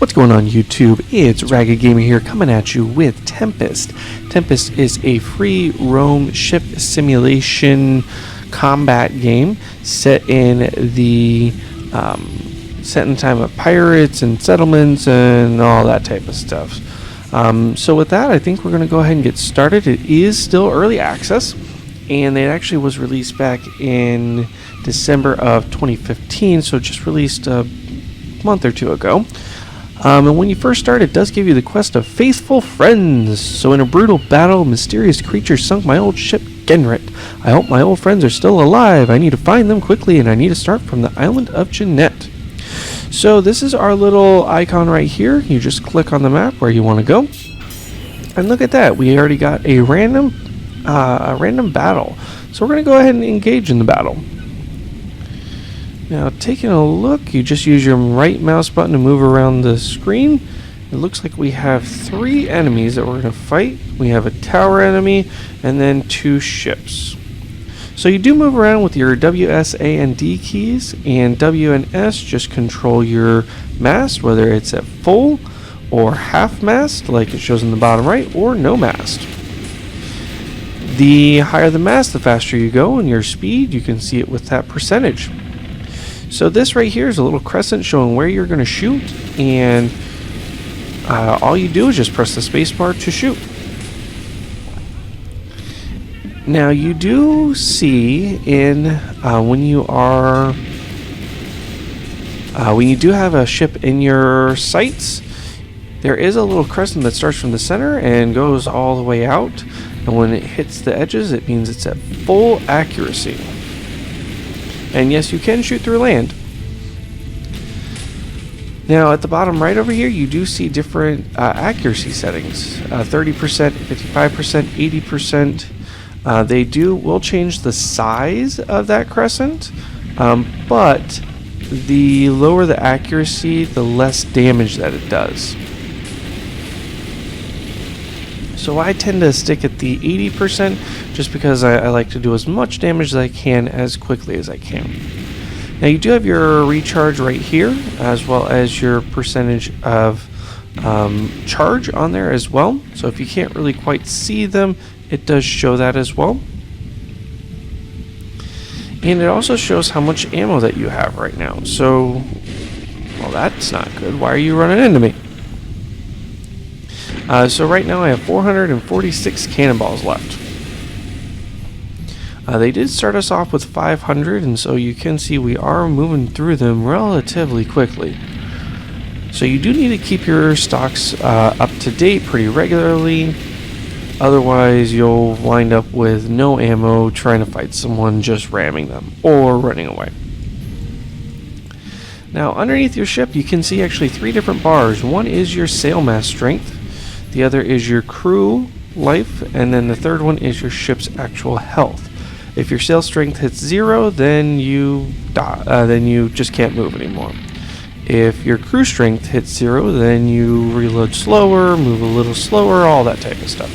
What's going on YouTube? It's Rggd Gmr here coming at you with Tempest. Tempest is a free roam ship simulation combat game set in the time of pirates and settlements and all that type of stuff. So with that, I think we're going to go ahead and get started. It is still early access, and it actually was released back in December of 2015, so just released a month or two ago. And when you first start, it does give you the quest of Faithful Friends. So in a brutal battle, mysterious creatures sunk my old ship Genrit. I hope my old friends are still alive. I need to find them quickly, and I need to start from the island of Jeanette. So this is our little icon right here. You just click on the map where you want to go. And look at that. We already got a random battle. So we're going to go ahead and engage in the battle. Now, taking a look, you just use your right mouse button to move around the screen. It looks like we have 3 enemies that we're going to fight. We have a tower enemy and then 2 ships. So you do move around with your W, S, A, and D keys, and W and S just control your mast, whether it's at full or half mast, like it shows in the bottom right, or no mast. The higher the mast, the faster you go, and your speed, you can see it with that percentage. So this right here is a little crescent showing where you're going to shoot, and all you do is just press the space bar to shoot. Now you do see when you do have a ship in your sights, there is a little crescent that starts from the center and goes all the way out, and when it hits the edges, it means it's at full accuracy. And yes, you can shoot through land. Now at the bottom right over here, you do see different accuracy settings. 30%, 55%, 80%. Will change the size of that crescent, but the lower the accuracy, the less damage that it does. So I tend to stick at the 80% just because I like to do as much damage as I can as quickly as I can. Now you do have your recharge right here, as well as your percentage of charge on there as well. So if you can't really quite see them, it does show that as well. And it also shows how much ammo that you have right now. So, well, that's not good. Why are you running into me? So right now I have 446 cannonballs left. They did start us off with 500, and so you can see we are moving through them relatively quickly. So you do need to keep your stocks up to date pretty regularly. Otherwise you'll wind up with no ammo trying to fight someone just ramming them or running away. Now underneath your ship you can see actually 3 different bars. One is your sail mast strength. The other is your crew life, and then the third one is your ship's actual health. If your sail strength hits 0, then you die, then you just can't move anymore. If your crew strength hits 0, then you reload slower, move a little slower, all that type of stuff.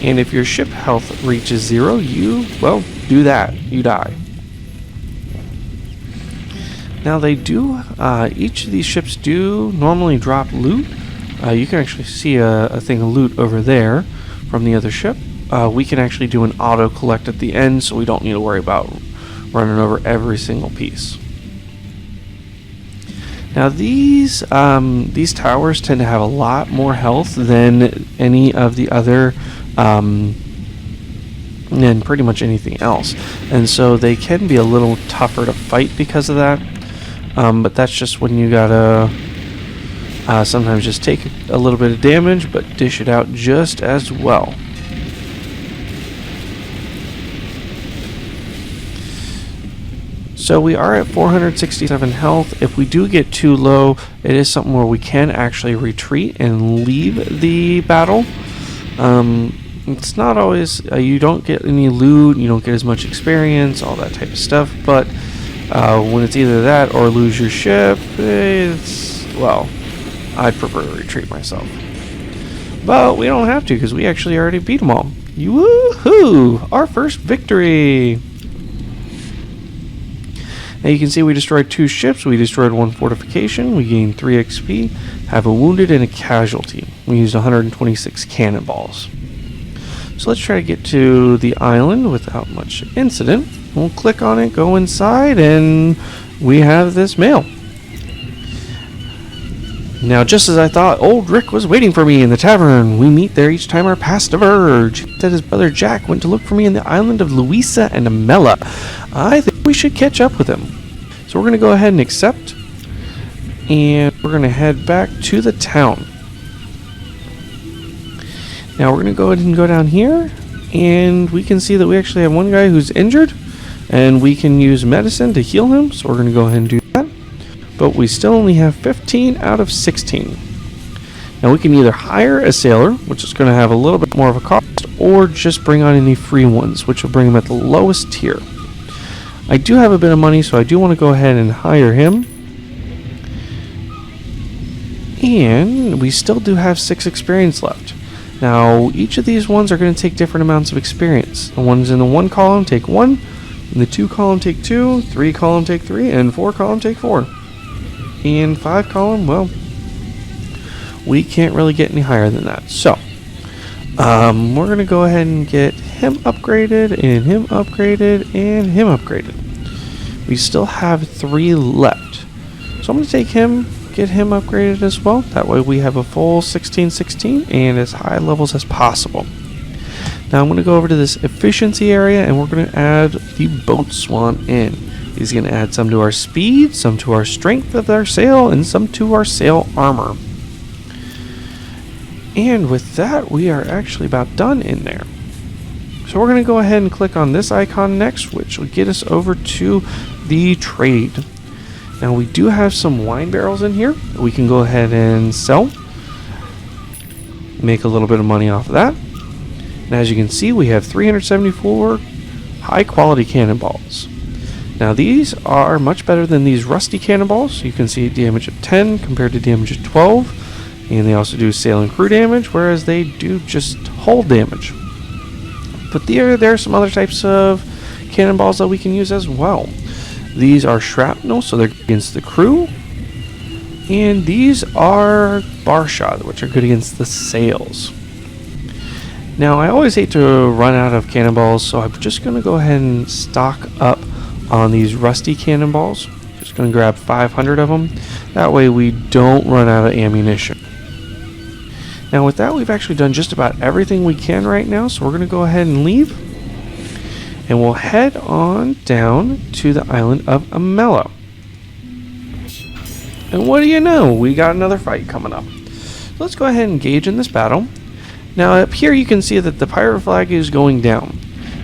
And if your ship health reaches 0, you die. Now they do, each of these ships do normally drop loot. You can actually see a thing of loot over there from the other ship. We can actually do an auto collect at the end, so we don't need to worry about running over every single piece. Now these towers tend to have a lot more health than any of the other, than pretty much anything else, and so they can be a little tougher to fight because of that. But that's just when you gotta sometimes just take a little bit of damage, but dish it out just as well. So we are at 467 health. If we do get too low, it is something where we can actually retreat and leave the battle. It's not always, you don't get any loot, you don't get as much experience, all that type of stuff, but when it's either that or lose your ship, well, I'd prefer to retreat myself. But we don't have to, because we actually already beat them all. Woohoo! Our first victory! Now you can see we destroyed 2 ships, we destroyed 1 fortification, we gained 3 XP, have a wounded and a casualty. We used 126 cannonballs. So let's try to get to the island without much incident. We'll click on it, go inside, and we have this mail. Now, just as I thought, old Rick was waiting for me in the tavern. We meet there each time our paths diverge. He said his brother Jack went to look for me in the island of Louisa and Amela. I think we should catch up with him. So we're going to go ahead and accept. And we're going to head back to the town. Now we're going to go ahead and go down here. And we can see that we actually have one guy who's injured. And we can use medicine to heal him. So we're going to go ahead and do that. But we still only have 15 out of 16. Now we can either hire a sailor, which is going to have a little bit more of a cost, or just bring on any free ones, which will bring them at the lowest tier. I do have a bit of money, so I do want to go ahead and hire him. And we still do have 6 experience left. Now each of these ones are going to take different amounts of experience. The ones in the 1 column take 1, in the 2 column take 2, 3 column take 3, and 4 column take 4. And 5 column, well, we can't really get any higher than that. So, we're going to go ahead and get him upgraded, and him upgraded, and him upgraded. We still have 3 left. So I'm going to take him, get him upgraded as well. That way we have a full 16-16 and as high levels as possible. Now I'm going to go over to this efficiency area, and we're going to add the boatswain in. He's going to add some to our speed, some to our strength of our sail, and some to our sail armor. And with that, we are actually about done in there. So we're going to go ahead and click on this icon next, which will get us over to the trade. Now we do have some wine barrels in here that we can go ahead and sell. Make a little bit of money off of that. And as you can see, we have 374 high quality cannonballs. Now these are much better than these rusty cannonballs. You can see damage of 10 compared to damage of 12. And they also do sail and crew damage, whereas they do just hull damage. But there are some other types of cannonballs that we can use as well. These are shrapnel, so they're against the crew. And these are bar shot, which are good against the sails. Now I always hate to run out of cannonballs, so I'm just going to go ahead and stock up on these rusty cannonballs. Just going to grab 500 of them. That way we don't run out of ammunition. Now with that, we've actually done just about everything we can right now, so we're going to go ahead and leave. And we'll head on down to the island of Amela. And what do you know? We got another fight coming up. So let's go ahead and engage in this battle. Now up here you can see that the pirate flag is going down.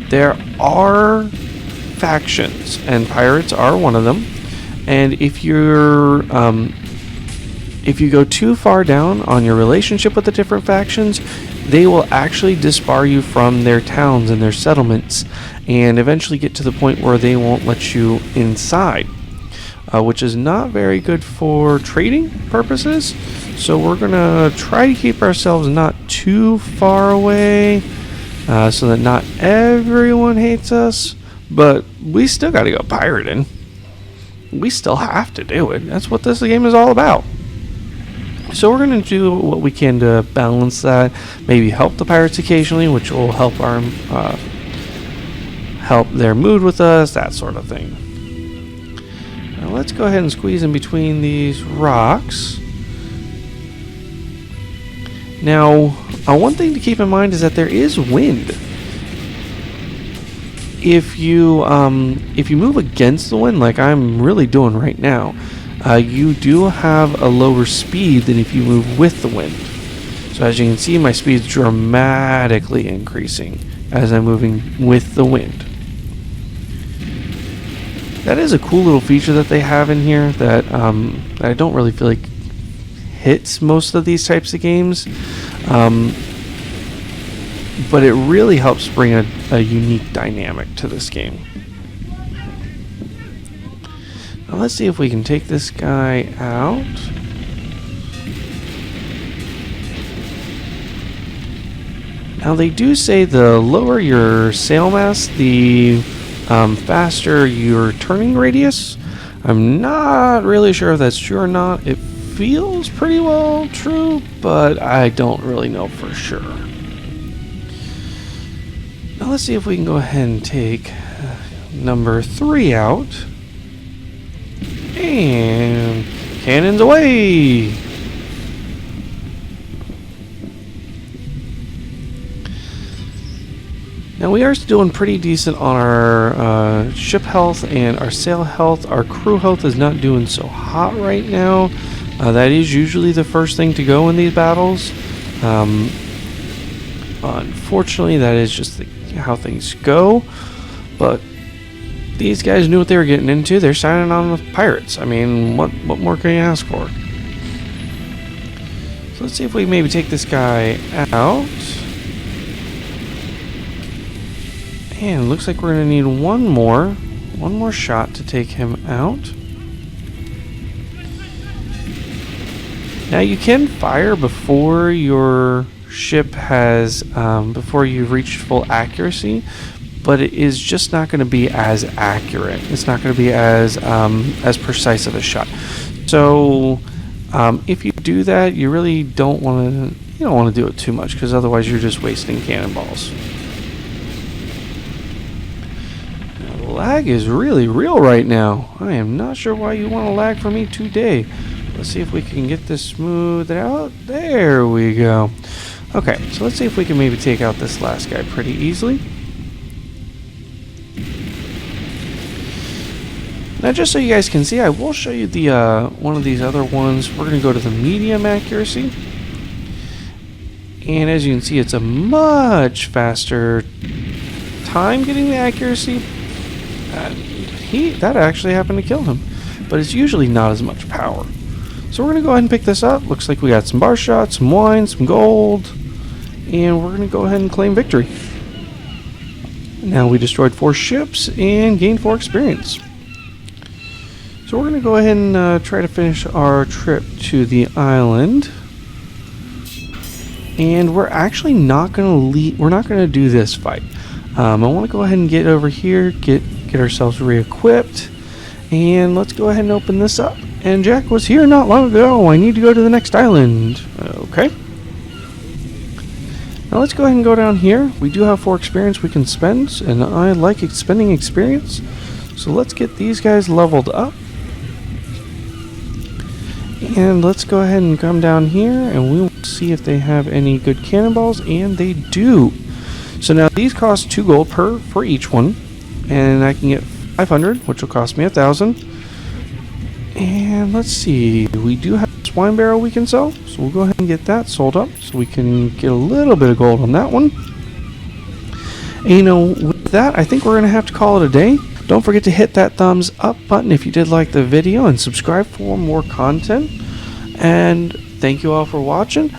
There are factions, and pirates are one of them. And if you go too far down on your relationship with the different factions, they will actually disbar you from their towns and their settlements, and eventually get to the point where they won't let you inside, which is not very good for trading purposes. So we're gonna try to keep ourselves not too far away, so that not everyone hates us. But we still got to go pirating. We still have to do it. That's what this game is all about. So we're going to do what we can to balance that. Maybe help the pirates occasionally, which will help our help their mood with us, that sort of thing. Now let's go ahead and squeeze in between these rocks. Now, one thing to keep in mind is that there is wind. If you move against the wind, like I'm really doing right now, you do have a lower speed than if you move with the wind. So as you can see, my speed's dramatically increasing as I'm moving with the wind. That is a cool little feature that they have in here that I don't really feel like hits most of these types of games. But it really helps bring a unique dynamic to this game. Now let's see if we can take this guy out. Now they do say the lower your sail mast, the faster your turning radius. I'm not really sure if that's true or not. It feels pretty well true, but I don't really know for sure. Now let's see if we can go ahead and take number 3 out. And cannons away! Now we are doing pretty decent on our ship health and our sail health. Our crew health is not doing so hot right now. That is usually the first thing to go in these battles. Unfortunately, that is just how things go. But these guys knew what they were getting into. They're signing on with pirates. I mean, what more can you ask for? So let's see if we maybe take this guy out. And looks like we're going to need one more shot to take him out. Now you can fire before your ship has, before you've reached full accuracy, but it is just not going to be as accurate. It's not going to be as precise of a shot. So if you do that, you really don't want to do it too much, because otherwise you're just wasting cannonballs. Lag is really real right now. I am not sure why you want to lag for me today. Let's see if we can get this smoothed out. There we go. Okay, so let's see if we can maybe take out this last guy pretty easily. Now just so you guys can see, I will show you the one of these other ones. We're going to go to the medium accuracy. And as you can see, it's a much faster time getting the accuracy. That actually happened to kill him, but it's usually not as much power. So we're going to go ahead and pick this up. Looks like we got some bar shots, some wine, some gold, and we're going to go ahead and claim victory. Now we destroyed 4 ships and gained 4 experience. So we're going to go ahead and try to finish our trip to the island. And we're actually not going to we're not going to do this fight. I want to go ahead and get over here, get ourselves re-equipped, and let's go ahead and open this up. And Jack was here not long ago. I need to go to the next island. Okay. Now let's go ahead and go down here. We do have 4 experience we can spend, and I like spending experience. So let's get these guys leveled up. And let's go ahead and come down here, and we will see if they have any good cannonballs, and they do. So now these cost 2 gold for each one, and I can get 500, which will cost me 1,000. And let's see, we do have this wine barrel we can sell, so we'll go ahead and get that sold up, so we can get a little bit of gold on that one. And with that, I think we're going to have to call it a day. Don't forget to hit that thumbs up button if you did like the video, and subscribe for more content. And thank you all for watching.